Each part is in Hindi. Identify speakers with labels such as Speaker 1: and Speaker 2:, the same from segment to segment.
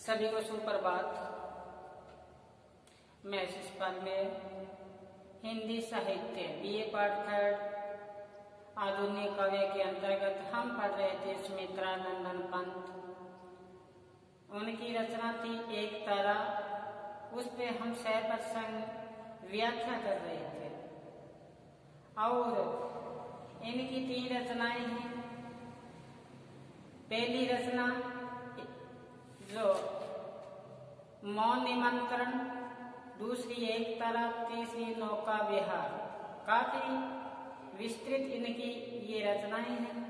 Speaker 1: सभी को सुप्रभात। मैं शिषपाल में हिंदी साहित्य बीए पार्ट 3 आधुनिक काव्य के अंतर्गत हम पढ़ रहे थे सुमित्रानंदन पंत। उनकी रचना थी एक तारा, उस पे हम 6% व्याख्या कर रहे थे और इनकी 3 रचनाएं हैं। पहली रचना जो मौन निमंत्रण, दूसरी एक तारा, तीसरी नौका विहार। काफी विस्तृत इनकी ये रचनाएं हैं।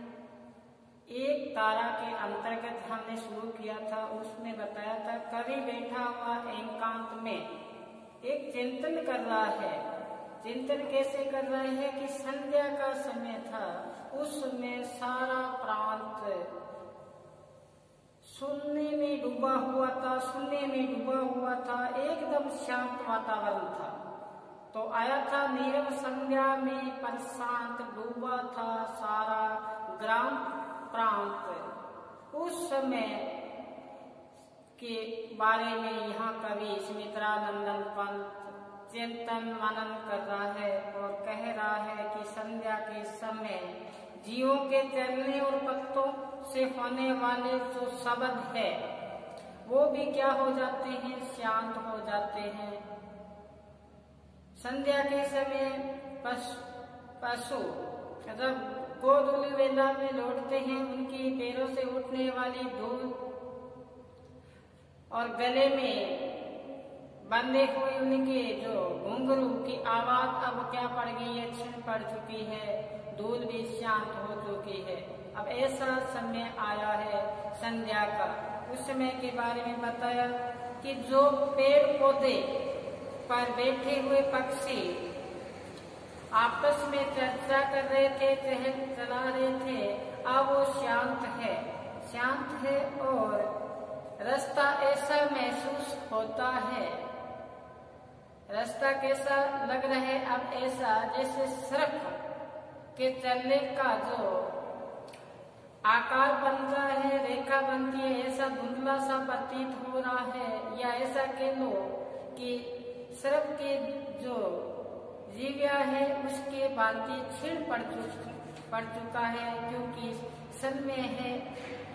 Speaker 1: एक तारा के अंतर्गत हमने शुरू किया था, उसमें बताया था कवि बैठा हुआ एकांत में एक चिंतन कर रहा है। चिंतन कैसे कर रहा है कि संध्या का समय था, उस समय सारा प्रांत सुनने में डूबा हुआ था, सुनने में डूबा हुआ था, एकदम शांत वातावरण था। तो आया था नीरव संध्या में, पर शांत डूबा था सारा ग्राम प्रांत। उस समय के बारे में यहाँ कवि सुमित्रानंदन पंत चिंतन मनन कर रहा है और कह रहा है कि संध्या के समय जीवों के चलने और पत्तों से होने वाले जो शब्द है वो भी क्या हो जाते हैं, शांत हो जाते हैं। संध्या के समय पशु जब गोधूली वेला में लौटते हैं, उनकी पैरों से उठने वाली धूल और गले में बंधे हुए उनके जो घुंघरू की आवाज अब क्या पड़ गई है, क्षीण पड़ चुकी है, धूल भी शांत हो चुकी है। अब ऐसा समय आया है संध्या का। उस समय के बारे में बताया कि जो पेड़ पौधे पर बैठे हुए पक्षी आपस में चर्चा कर रहे थे, चला रहे थे, अब वो शांत है और रास्ता ऐसा महसूस होता है। रास्ता कैसा लग रहा है अब, ऐसा जैसे सड़क के चलने का जो आकार बनता है, रेखा बनती है, ऐसा धुंधला सा प्रतीत हो रहा है। या ऐसा कह लो कि सड़क के जो जीव्या है उसके भांति क्षीण पड़ चुका है, क्योंकि समय है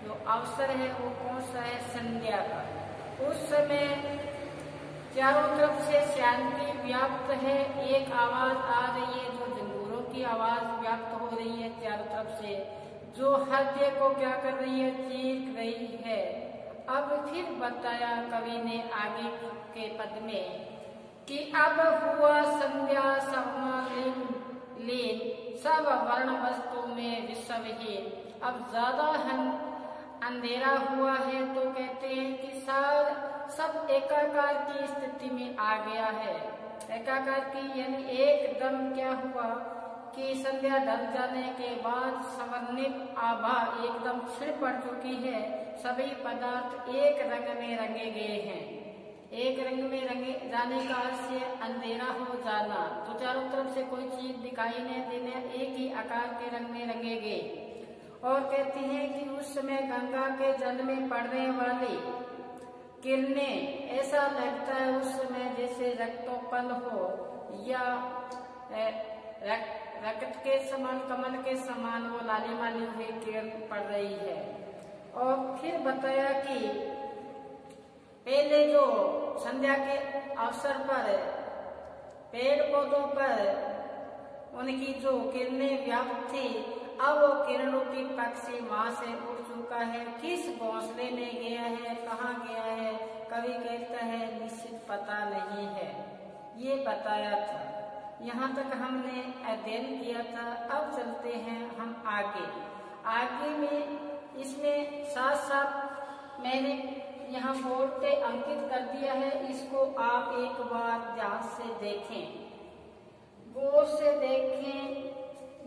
Speaker 1: जो अवसर है वो कौन सा है, संध्या का। उस समय चारों तरफ से शांति व्याप्त है, एक आवाज आ रही है जो झंगूरों की आवाज व्याप्त हो रही है चारों तरफ से, जो हृदय को क्या कर रही है, चीख रही है। अब फिर बताया कवि ने आगे के पद में कि अब हुआ संध्या लीन, सब वर्ण वस्तु में विषमहीन। अब ज्यादा अंधेरा हुआ है तो कहते हैं कि सब एकाकार की स्थिति में आ गया है। एकाकार की यानी एकदम क्या हुआ कि संध्या ढल जाने के बाद समन्वित आभा एकदम क्षीण पड़ चुकी है। सभी पदार्थ एक रंग में रंगे गए हैं। एक रंग में रंगे जाने का अर्थ है अंधेरा हो जाना, तो चारों तरफ से कोई चीज दिखाई नहीं देने, एक ही आकार के रंग में रंगे गए। और कहती है कि उस समय गंगा के जल में पड़ने वाली किरणें ऐसा लगता है उस समय जैसे रक्तोपल हो या रक्त के समान, कमल के समान वो लाली हुई किरण पड़ रही है। और फिर बताया कि पहले जो संध्या के अवसर पर पेड़ पौधों पर उनकी जो किरणें व्याप्त थी, अब वो किरणों की पक्षी वहां से उड़ चुका है। किस घोंसले में गया है, कहाँ गया है, कवि कहता है निश्चित पता नहीं है। ये बताया था, यहाँ तक हमने अध्ययन किया था। अब चलते हैं हम आगे में इसमें साथ साथ मैंने यहाँ बोर्ड पे अंकित कर दिया है, इसको आप एक बार ध्यान से देखें, गौर से देखें,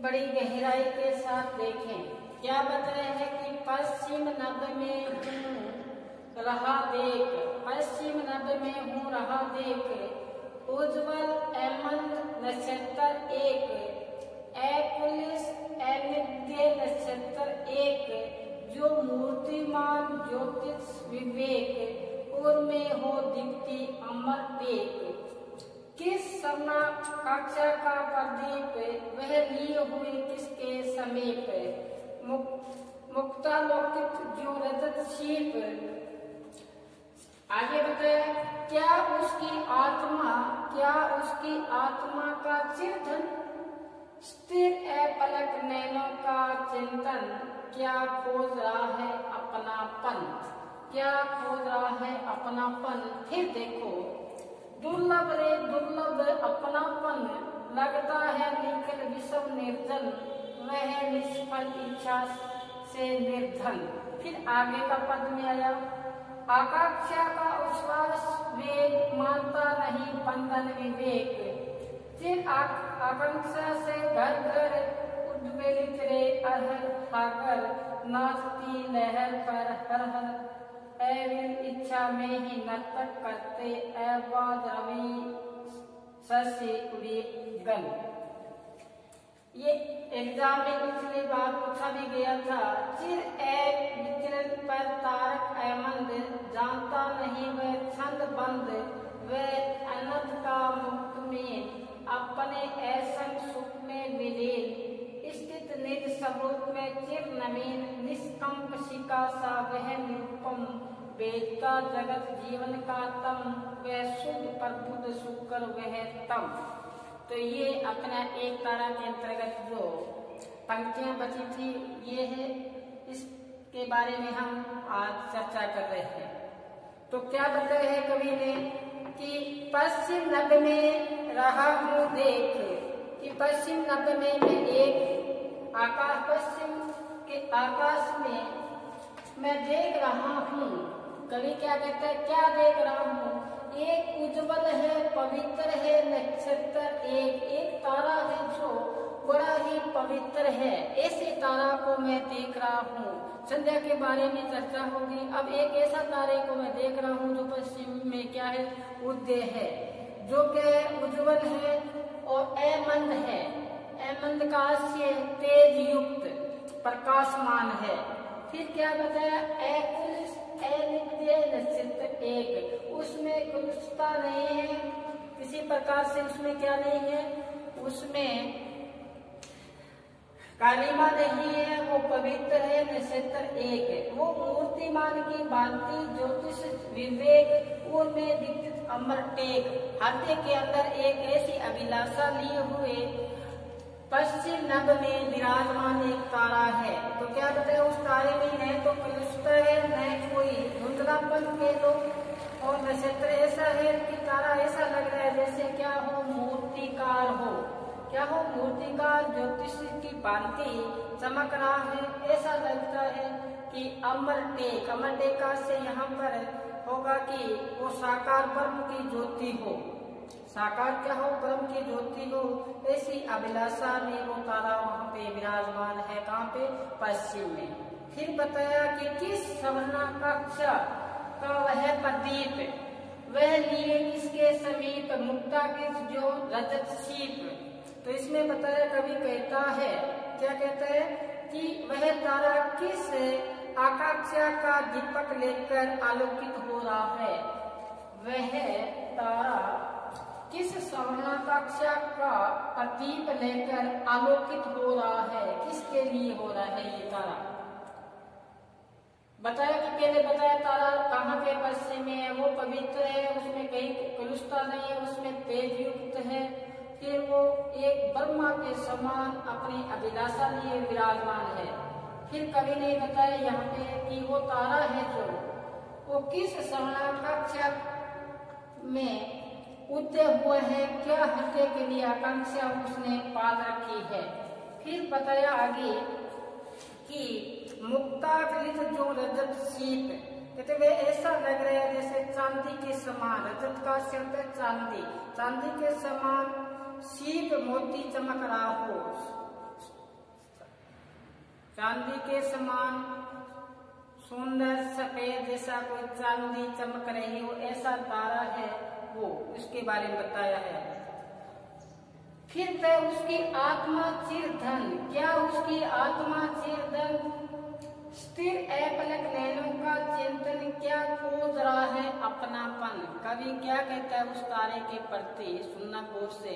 Speaker 1: बड़ी गहराई के साथ देखें। क्या बताया है कि पश्चिम नद में हूँ रहा देख, पश्चिम नद में हूँ रहा देख, उज्ज्वल एमंत नक्षत्र एक, एकुलिस एनिद्य नक्षत्र एक, जो मूर्तिमान ज्योतिष विवेक में हो दिखती अमर टेक। किस सपना कक्षा का प्रदीप वह लिए हुए किसके समीप। मुक्तालोकित जो रजत शीप। आगे बताया क्या उसकी आत्मा का चिंतन। स्थिर है पलक नैनों का चिंतन। क्या खोज रहा है अपनापन। क्या खोज रहा है अपनापन। फिर देखो दुर्लभ रे दुर्लभ अपनापन। लगता है निखिल विषम निर्जन। वह निष्फल इच्छा से निर्धन। फिर आगे का पद में आया आकांक्षा का उच्छ्वास वेग मानता नहीं बंधन विवेक। फिर आकांक्षा से घर घर उद्वेलित रे अहर सागर। नाचती लहर पर हर हर एवं इच्छा में ही नर्तक करते अबाध रवि शशि उड़ी गल। ये एग्जाम में पिछली बार पूछा भी गया था। चिर एक विचरण पर तारक अहमद जानता नहीं वह छंद बंद। वह अनंत का मुक्त में अपने ऐसन सुख में विलीन। स्थित निज स्वरूप में चिर नवीन। निष्कंप शिका सा वह निरुपम। वेद का जगत जीवन का तम। वह शुद्ध प्रबुद्ध शुक्र वह तम। तो ये अपना एक तारा के अंतर्गत जो पंक्तियां बची थी ये है, इसके बारे में हम आज चर्चा कर रहे हैं। तो क्या बताया है कवि ने कि पश्चिम नभ में रहा हूँ देख। कि पश्चिम नभ में मैं एक आकाश पश्चिम के आकाश में मैं देख रहा हूँ। कवि क्या कहता है क्या देख रहा हूँ। एक उज्जवल है पवित्र है नक्षत्र। एक तारा है जो बड़ा ही पवित्र है। ऐसे तारा को मैं देख रहा हूँ। संध्या के बारे में चर्चा होगी। अब एक ऐसा तारे को मैं देख रहा हूँ जो पश्चिम में क्या है उदय है, जो कि उज्जवल है और अमंद है। अमंद का से तेज युक्त प्रकाशमान है। फिर क्या बताया नक्षत्र एक। उसमें कुलुषता नहीं है किसी प्रकार से। उसमें क्या नहीं है, उसमें कालिमा नहीं है। वो पवित्र है। नक्षत्र एक है। वो मूर्तिमान की भांति ज्योतिष विवेक उनमें दीक्षित अमर टेक। हृदय के अंदर एक ऐसी अभिलाषा लिए हुए पश्चिम नभ में विराजमान एक तारा है। तो क्या बताया उस तारे में न तो कलुषता है न कोई धुंधलापन के लोग। और नक्षत्र ऐसा है कि तारा ऐसा लग रहा है जैसे क्या हो मूर्तिकार हो। क्या हो मूर्तिकार ज्योतिष की भांति चमक रहा है। ऐसा लगता है कि अमर टेक से यहाँ पर होगा कि वो साकार ब्रह्म की ज्योति हो। साकार क्या हो ब्रह्म की ज्योति हो। ऐसी अभिलाषा में वो तारा वहाँ पे विराजमान है। कहाँ पे पश्चिम में। फिर बताया कि किस सवर्णा कक्षा का वह प्रदीप वह लिए किसके समीप। मुक्ता किस जो रजत शीप। तो इसमें बताया कवि कहता है क्या कहता है कि वह तारा किस आकांक्षा का दीपक लेकर आलोकित हो रहा है। वह तारा किस स्वर्णाकांक्षा का प्रदीप लेकर आलोकित हो रहा है। किसके लिए हो रहा है ये तारा। बताया कि पहले बताया तारा कहाँ के पश्चिम में है। वो पवित्र है। उसमें कहीं कलुषता नहीं है। उसमें तेज युक्त है। फिर वो एक ब्रह्मा के समान अपनी अभिलाषा लिए विराजमान है। फिर कवि ने बताया यहाँ पे कि वो तारा है जो वो किस स्वर्णाकांक्षा में उदय हुआ है। क्या हत्या के लिए आकांक्षा उसने पाल रखी है। फिर बताया आगे कि मुक्ताकृत जो रजत शीप कहते वे ऐसा लग रहा है जैसे चांदी के समान। रजत का शब्द है चांदी। चांदी के समान शीप मोती चमक रहा हो। चांदी के समान सुंदर सफेद जैसा कोई चांदी चमक रही हो ऐसा तारा है वो। इसके बारे में बताया है। फिर वह उसकी आत्मा चिरधन। क्या उसकी आत्मा चिरधन स्थिर अपलक नैनों का चिंतन क्या खोज रहा है अपनापन। कवि क्या कहता है उस तारे के प्रति, सुनना गौर से।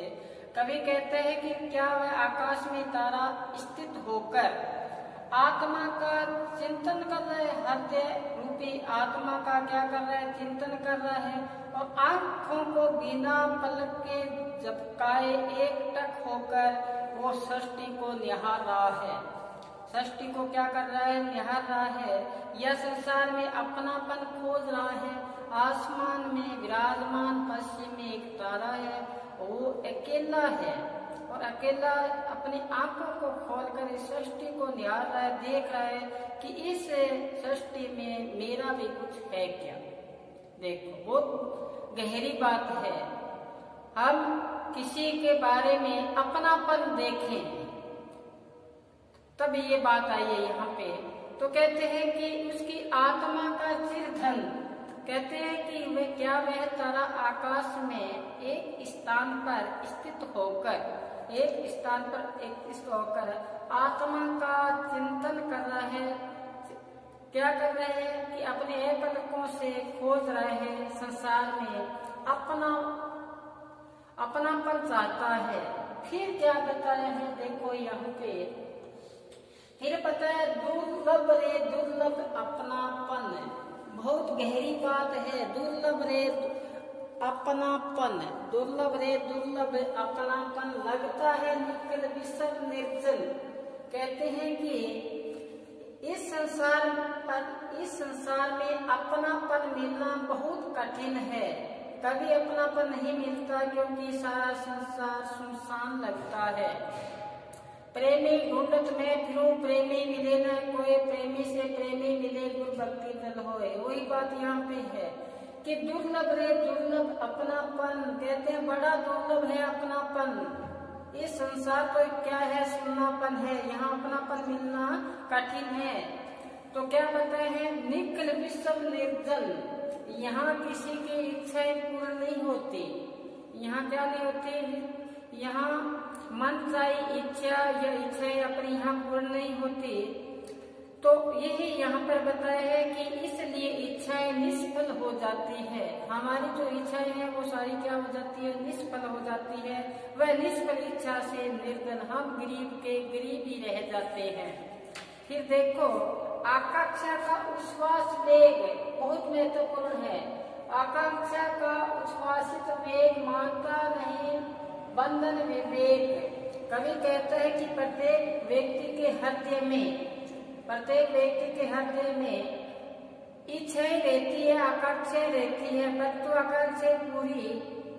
Speaker 1: कवि कहते हैं कि क्या वह आकाश में तारा स्थित होकर आत्मा का चिंतन कर रहा है, हृदय रूपी आत्मा का क्या कर रहा है, चिंतन कर रहा है, और आंखों को बिना पलक के झपकाए एकटक होकर वो सृष्टि को निहार रहा है। सृष्टि को क्या कर रहा है, निहार रहा है। यह संसार में अपनापन खोज रहा है। आसमान में विराजमान पश्चिम में एक तारा है, वो अकेला है और अकेला अपनी आंखों को खोलकर इस सृष्टि को निहार रहा है, देख रहा है कि इस सृष्टि में मेरा भी कुछ है क्या। देखो बहुत गहरी बात है। हम किसी के बारे में अपनापन देखें तब ये बात आई है यहाँ पे। तो कहते हैं कि उसकी आत्मा का चिरधन, कहते हैं कि वह क्या, वह तारा आकाश में एक स्थान पर स्थित होकर आत्मा का चिंतन कर रहा है। क्या कर रहे हैं कि अपने पलकों से खोज रहे हैं, संसार में अपनापन चाहता है। फिर क्या बताया है, देखो यहाँ पे फिर पता है दुर्लभ रे दुर्लभ अपनापन। बहुत गहरी बात है। दुर्लभ रे अपनापन, दुर्लभ रे दुर्लभ अपनापन, लगता है निकल विषम निर्जल। कहते हैं कि इस संसार में अपनापन मिलना बहुत कठिन है। कभी अपनापन नहीं मिलता क्योंकि सारा संसार सुनसान लगता है। प्रेमी ढूंढत में फिरूं प्रेमी मिले न कोई, प्रेमी से प्रेमी मिले गुरु भक्ति दल होए। वही बात यहाँ पे है कि दुर्लभ रे दुर्लभ अपनापन। कहते हैं बड़ा दुर्लभ है अपनापन। इस संसार तो क्या है, सुन्नापन है, यहाँ अपनापन मिलना कठिन है। तो क्या बताए हैं, निकल विषम निर्जल। यहाँ किसी की इच्छाएं पूर्ण नहीं होती। यहाँ क्या नहीं होती, यहाँ मन चाही इच्छा या इच्छाएं अपनी यहाँ पूर्ण नहीं होती। तो यही यहाँ पर बताया है कि इसलिए इच्छाएं निष्फल हो जाती है। हमारी जो इच्छाएं हैं वो सारी क्या हो जाती है, निष्फल हो जाती है। वह निष्फल इच्छा से निर्धन हम गरीब के गरीब ही रह जाते हैं। फिर देखो आकांक्षा का उच्छ्वास वेग बहुत महत्वपूर्ण है। आकांक्षा का उच्छ्वासित वेग मानता नहीं बंधन विवेक। कवि कहता है कि प्रत्येक व्यक्ति के हृदय में इच्छाएं रहती है, आकांक्षाएं रहती है, परंतु आकांक्षाएं पूरी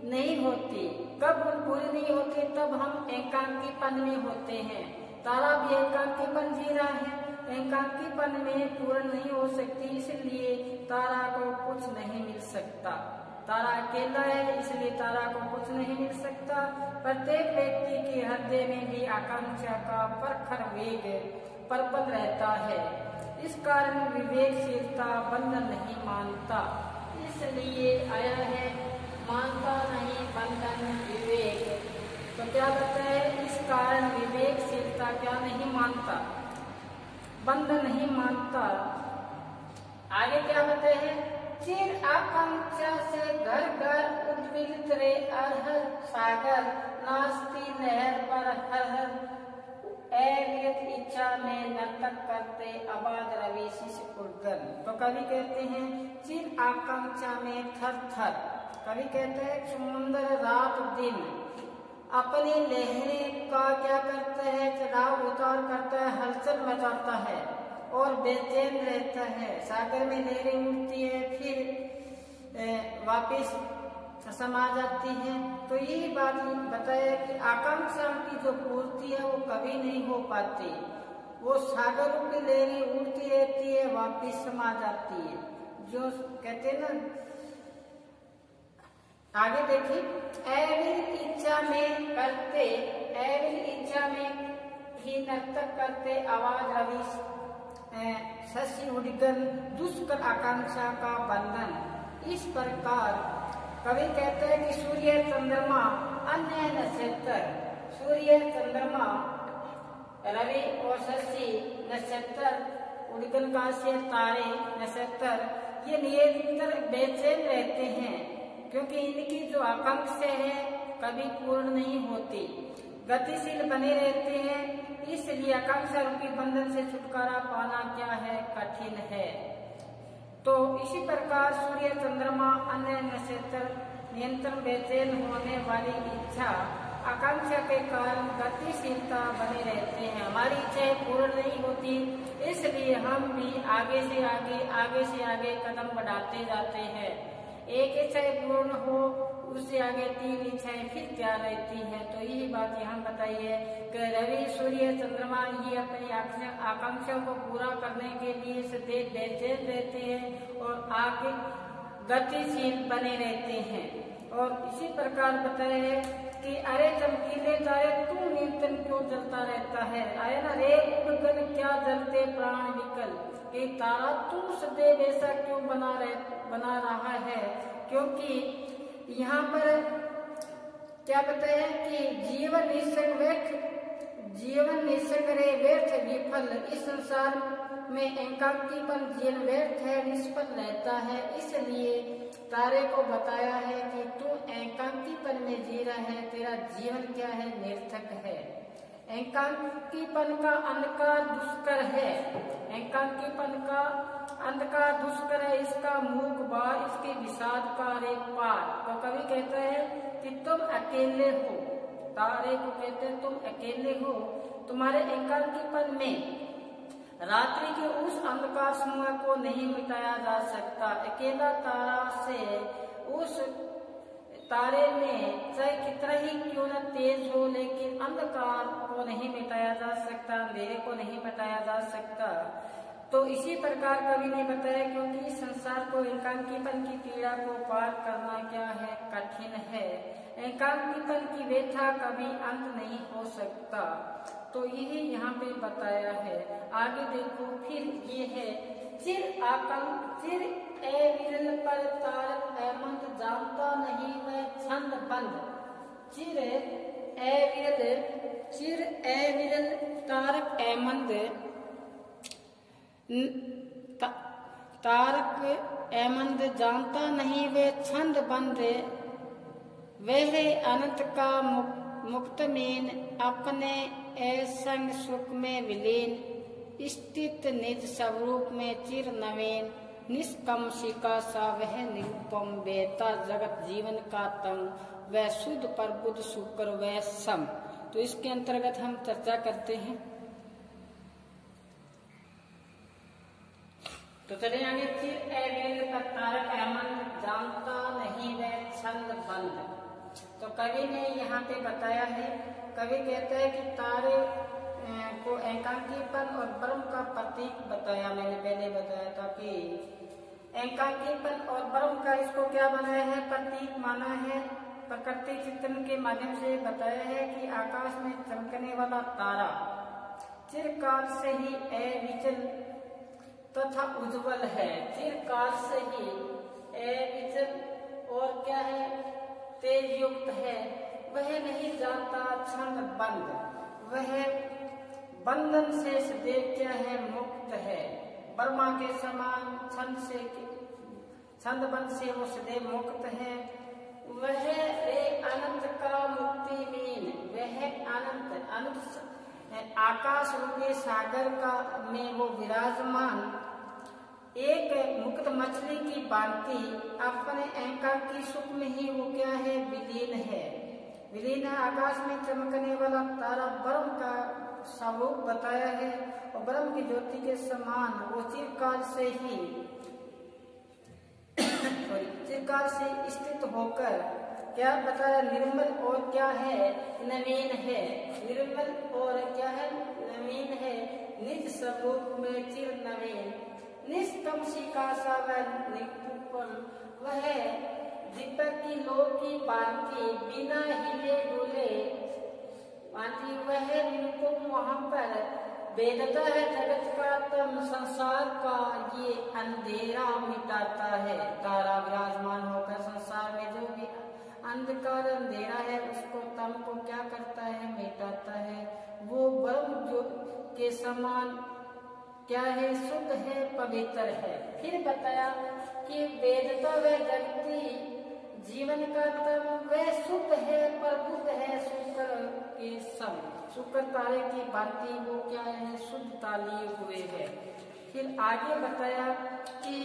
Speaker 1: नहीं होती। कब पूरी नहीं होती, तब हम एकांकीपन में होते हैं। तारा भी एकांकीपन जी रहा है, एकांकीपन में पूर्ण नहीं हो सकती, इसलिए तारा को कुछ नहीं मिल सकता। तारा अकेला है इसलिए तारा को कुछ नहीं मिल सकता। प्रत्येक व्यक्ति के हृदय में भी आकांक्षा का प्रखर वेग प्रबल रहता है। इस कारण विवेकशीलता बंधन नहीं मानता, इसलिए आया है मानता नहीं बंधन विवेक। तो क्या कहता है, इस कारण विवेकशीलता क्या नहीं मानता, बंधन नहीं मानता। आगे क्या बताए हैं, चिर आकांक्षा से घर घर उद्विग्न रे अरहर सागर, नाचती नहर पर हर हर अविरत इच्छा में नर्तक करते आबाद रवि शिशु उर्गन। तो कवि कहते हैं चिर आकांक्षा में थर थर। कवि कहते हैं समुद्र रात दिन अपनी लहरें का क्या करता है, चढ़ाव उतार करता है, हलचल मचाता है और बेचैन रहता है। सागर में लहरें उठती है फिर वापस समा जाती है। तो यही बात बताया कि आकांक्षा की जो पूर्ति है वो कभी नहीं हो पाती। वो सागरों की लहरें उठती रहती है, वापस समा जाती है। जो कहते हैं ना, आगे देखिए, अविर इच्छा में करते, अविर इच्छा में ही नर्तक करते आवाज रवि शशि उड़गन दुष्कर आकांक्षा का बंधन। इस प्रकार कवि कहते हैं कि सूर्य चंद्रमा अन्य नक्षत्र, सूर्य चंद्रमा रवि और शशि नक्षत्र उड़गन का से तारे नक्षत्र ये निरंतर बेचैन रहते हैं, क्योंकि इनकी जो आकांक्षा है कभी पूर्ण नहीं होती, गतिशील बने रहते हैं। इसलिए आकांक्षा रूपी बंधन से छुटकारा पाना क्या है, कठिन है। तो इसी प्रकार सूर्य, चंद्रमा, अन्य नक्षत्र नियंत्रण बेचैन होने वाली इच्छा आकांक्षा के कारण गतिशीलता बने रहते हैं, हमारी इच्छाएं पूर्ण नहीं होती, इसलिए हम भी आगे से आगे कदम बढ़ाते जाते हैं। एक इच्छा पूर्ण हो उससे आगे 3 इच्छाएं फिर क्या रहती हैं। तो यही बात यहाँ बताई है कि रवि, सूर्य, चंद्रमा ये अपनी आकांक्षा को पूरा करने के लिए सदैव बेचैन रहते हैं और आगे गतिशील बने रहते हैं। और इसी प्रकार बताया है कि अरे चमकीले तारे तू निरंतर क्यों जलता रहता है, आया ना रे उड़गन क्या जलते प्राण विकल, कि तारा तू सदैव ऐसा क्यों बना रहा है। क्योंकि यहाँ पर क्या बताया कि जीवन निसंग रे व्यर्थ विफल, इस संसार में एकांकीपन जीवन व्यर्थ है, निष्फल रहता है। इसलिए तारे को बताया है कि तू एकांकीपन में जी रहा है, तेरा जीवन क्या है, निर्थक है। एकांकीपन का अंधकार दुष्कर है, एकांकीपन का अंधकार दुष्कर है, इसका मूक बार, इसके विषाद का रेख पार। तो कवि कहता है कि तुम अकेले हो, तारे को कहते हैं तुम अकेले हो, तुम्हारे एकांकीपन में रात्रि के उस अंधकार समूह को नहीं मिटाया जा सकता। अकेला तारा से उस तारे में चाहे कितना ही क्यों न तेज हो, लेकिन अंधकार को नहीं मिटाया जा सकता, अंधेरे को नहीं मिटाया जा सकता। तो इसी प्रकार कवि ने बताया क्योंकि इस संसार को एकांकीपन की पीड़ा को पार करना क्या है, कठिन है। एकांकीपन की व्यथा कभी अंत नहीं हो सकता। तो यही यहाँ पे बताया है। आगे देखो फिर ये है चिर ए विरल पर तारक एमंत जानता नहीं वह छंद बंद, चिर ए विरल तारक एमंद तारक एमंद जानता नहीं वे छंद बंद, वह अनंत का मुक्त मीन अपने असंग सुख में विलीन, स्थित निज स्वरूप में चिर नवीन, निष्कम शिका सा वह निरुपम, बेता जगत जीवन का तम, वह शुद्ध पर बुद्ध शुक्र वह सम। तो इसके अंतर्गत हम चर्चा करते हैं। तो चले आगे, चिर ए का तारक एमंद जानता नहीं वह छंद बंद। तो कवि ने यहाँ पे बताया है, कवि कहता है कि तारे को एकांकीपन और ब्रह्म का प्रतीक बताया, मैंने पहले बताया था कि एकांकीपन और ब्रह्म का इसको क्या बनाया है, प्रतीक माना है। प्रकृति चिंतन के माध्यम से बताया है कि आकाश में चमकने वाला तारा चिरकाल से ही अविचल तथा उज्जवल है, चिरकाल से ही अविचल और क्या है, तेज युक्त है। वह नहीं जानता छंद बंद, वह बंधन से सदैव क्या है, मुक्त है। ब्रह्मा के समान छंद बंद से वो सदैव मुक्त है। वह अनंत का मुक्ति मीन, वह अनंत आकाश रूपी सागर का में वो विराजमान एक मुक्त मछली की भांति अपने एकांकी सुख में ही वो क्या है, विलीन है। विलीन आकाश में चमकने वाला तारा ब्रह्म का स्वरूप बताया है और ब्रह्म की ज्योति के समान वो चिरकाल से स्थित होकर क्या बताया, निर्मल और क्या है, नवीन है। निर्मल और क्या है, नवीन है, निज स्वरूप में चिर नवीन, निष्कम शिका सा निपुण, वह दीपक की लो की भांति बिना हिले डुले भांति वह निपुण वहां पर वेदता है। जगत का तम संसार का ये अंधेरा मिटाता है। तारा विराजमान होकर संसार में जो भी अंधकार अंधेरा है उसको तम को क्या करता है, मिटाता है। वो ब्रह्म जो के समान क्या है, शुद्ध है, पवित्र है। फिर बताया कि वेदता व जगती जीवन का तम वह शुद्ध है, प्रबुद्ध है, शुक्र के सम, शुक्र तारे की भांति वो क्या है, शुद्धता लिए हुए है। फिर आगे बताया कि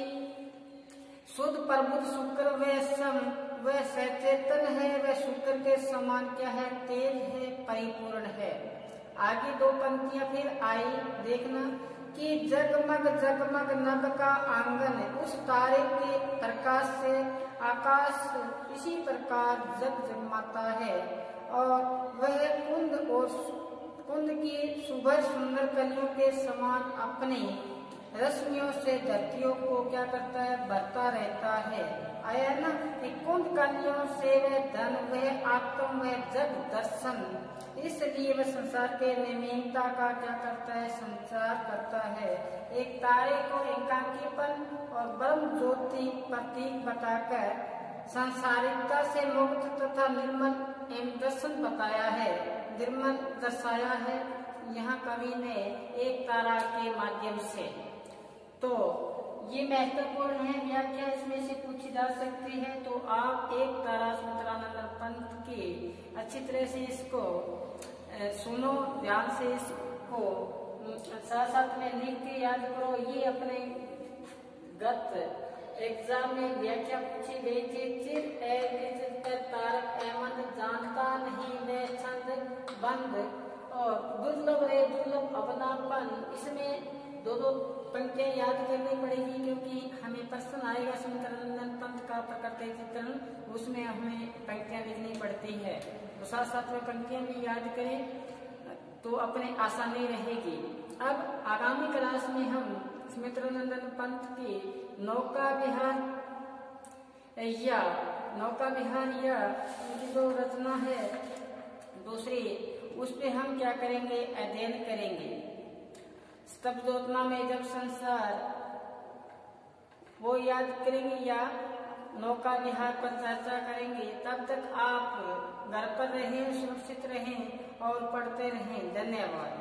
Speaker 1: शुद्ध प्रबुद्ध शुक्र व सम वह सचेतन है, वह शुक्र के समान क्या है, तेज है, परिपूर्ण है। आगे दो पंक्तियां फिर आई, देखना कि जगमग जगमग नभ का आंगन, उस तारे के प्रकाश से आकाश इसी प्रकार जगमगाता है, और वह कुंद की सुभर सुंदर कलियों के समान अपनी रश्मियों से धरतियों को क्या करता है, भरता रहता है। आया ना कि कुंद कलियों से वह धन, वह आत्म, वह जग दर्शन, इसलिए वह संसार के निमित्ता का क्या करता है, संचार करता है। एक तारे को एकांकीपन और ब्रह्म ज्योति प्रतीक बताकर सांसारिकता से मुक्त तथा निर्मल एवं दर्शन बताया है, निर्मल दर्शाया है यहाँ कवि ने एक तारा के माध्यम से। तो ये महत्वपूर्ण है व्याख्या, इसमें से पूछी जा सकती है। तो आप एक तारा सुमित्रानंद पंत की अच्छी तरह से इसको सुनो, ध्यान से इसको साथ साथ में लिख के याद करो। ये अपने गत एग्जाम में व्याख्या पूछी गई थी, चिर तारक अहमद जानता नहीं वे छंद बंद, और दुर्लभ रे दुर्लभ अपनापन। इसमें दो दो पंक्तियां याद करनी पड़ेगी, क्योंकि हमें प्रश्न आएगा सुमित्रानंद पंत का प्रकृति चित्रण, उसमें हमें पंक्तियां लिखनी पड़ती है। तो साथ साथ में पंक्तियां भी याद करें तो अपने आसानी रहेगी। अब आगामी क्लास में हम सुमित्रानंद पंत की नौका विहार या उनकी जो रचना है दूसरी, उस पे हम क्या करेंगे, अध्ययन करेंगे। स्तब्धोत्ना में जब संसार वो याद करेंगे या नौका विहार पर चर्चा करेंगे। तब तक आप घर पर रहें, सुरक्षित रहें और पढ़ते रहें। धन्यवाद।